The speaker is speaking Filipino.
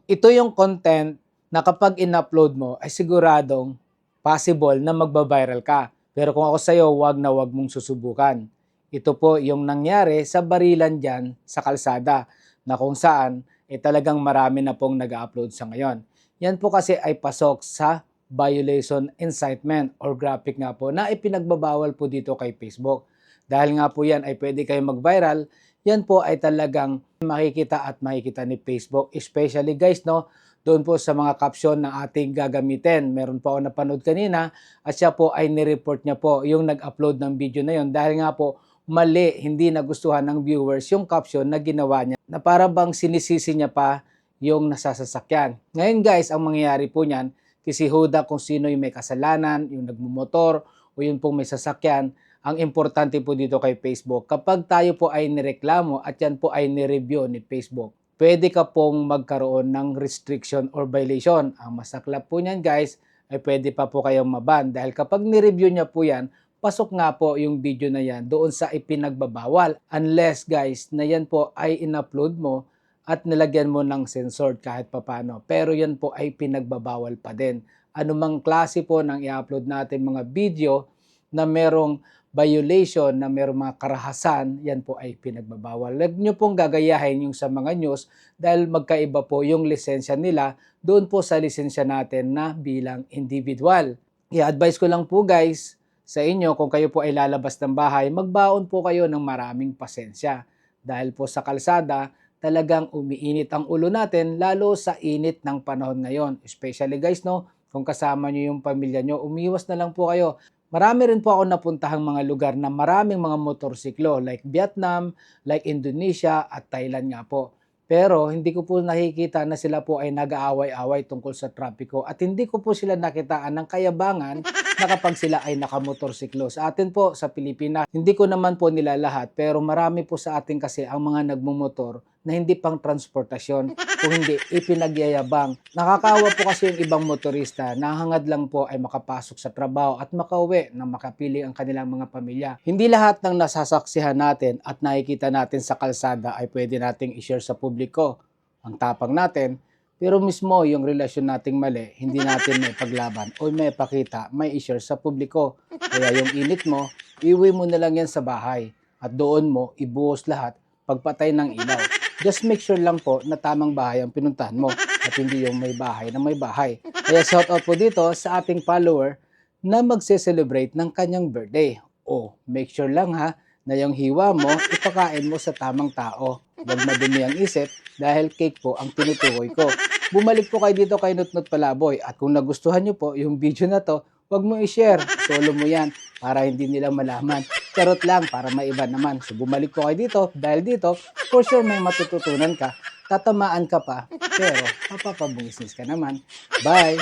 Ito yung content na kapag in-upload mo ay siguradong possible na magba-viral ka. Pero kung ako sa'yo, wag na wag mong susubukan. Ito po yung nangyari sa barilan dyan sa kalsada na kung saan talagang marami na pong nag-upload sa ngayon. Yan po kasi ay pasok sa violation incitement or graphic nga po na ipinagbabawal po dito kay Facebook. Dahil nga po yan ay pwede kayo mag-viral, yan po ay talagang makikita at makikita ni Facebook. Especially guys, no, doon po sa mga caption na ating gagamitin. Meron po ako napanood kanina at siya po ay nireport niya po yung nag-upload ng video na yon dahil nga po mali, hindi nagustuhan ng viewers yung caption na ginawa niya na para bang sinisisi niya pa yung nasasasakyan. Ngayon guys, ang mangyayari po niyan, kisihuda kung sino yung may kasalanan, yung nagmumotor o yung pong may sasakyan. Ang importante po dito kay Facebook, kapag tayo po ay nireklamo at yan po ay nireview ni Facebook, pwede ka pong magkaroon ng restriction or violation. Ang masaklap po niyan guys, ay pwede pa po kayong maban dahil kapag nireview niya po yan, pasok nga po yung video na yan doon sa ipinagbabawal. Unless guys, na yan po ay in-upload mo at nilagyan mo ng censored kahit papano. Pero yan po ay pinagbabawal pa din. Anumang klase po ng i-upload natin mga video na merong violation, na merong mga karahasan, yan po ay pinagbabawal. Huwag nyo pong gagayahin yung sa mga news dahil magkaiba po yung lisensya nila doon po sa lisensya natin na bilang individual. I-advise ko lang po guys sa inyo, kung kayo po ay lalabas ng bahay, magbaon po kayo ng maraming pasensya. Dahil po sa kalsada, talagang umiinit ang ulo natin lalo sa init ng panahon ngayon. Especially guys, no, kung kasama nyo yung pamilya nyo, umiwas na lang po kayo. Marami rin po ako napuntahang mga lugar na maraming mga motorsiklo like Vietnam, like Indonesia at Thailand nga po. Pero hindi ko po nakikita na sila po ay nag-aaway-away tungkol sa trapiko at hindi ko po sila nakitaan ng kayabangan na kapag sila ay nakamotorsiklo. Sa atin po sa Pilipinas, hindi ko naman po nila lahat pero marami po sa atin kasi ang mga nagmumotor na hindi pang transportasyon kung hindi ipinagyayabang. Nakakawa po kasi yung ibang motorista na hangad lang po ay makapasok sa trabaho at makauwi na makapili ang kanilang mga pamilya. Hindi lahat ng nasasaksihan natin at nakikita natin sa kalsada ay pwede nating i-share sa publiko. Ang tapang natin, pero mismo yung relasyon nating mali, hindi natin may paglaban o may pakita, may i-share sa publiko. Kaya yung init mo, iuwi mo na lang yan sa bahay at doon mo ibuhos lahat pagpatay ng ilaw. Just make sure lang po na tamang bahay ang pinuntahan mo at hindi yung may bahay na may bahay. Kaya shout out po dito sa ating follower na magse-celebrate ng kanyang birthday. O, make sure lang ha na yung hiwa mo, ipakain mo sa tamang tao. Huwag madumi ang isip dahil cake po ang tinutukoy ko. Bumalik po kayo dito kay Nutnut Palaboy at kung nagustuhan nyo po yung video na to, huwag mo i-share. Solo mo yan para hindi nila malaman. Charot lang para maiba naman. So bumalik po kayo dito dahil dito, for sure may matututunan ka. Tatamaan ka pa, pero mapapabungisnis ka naman. Bye!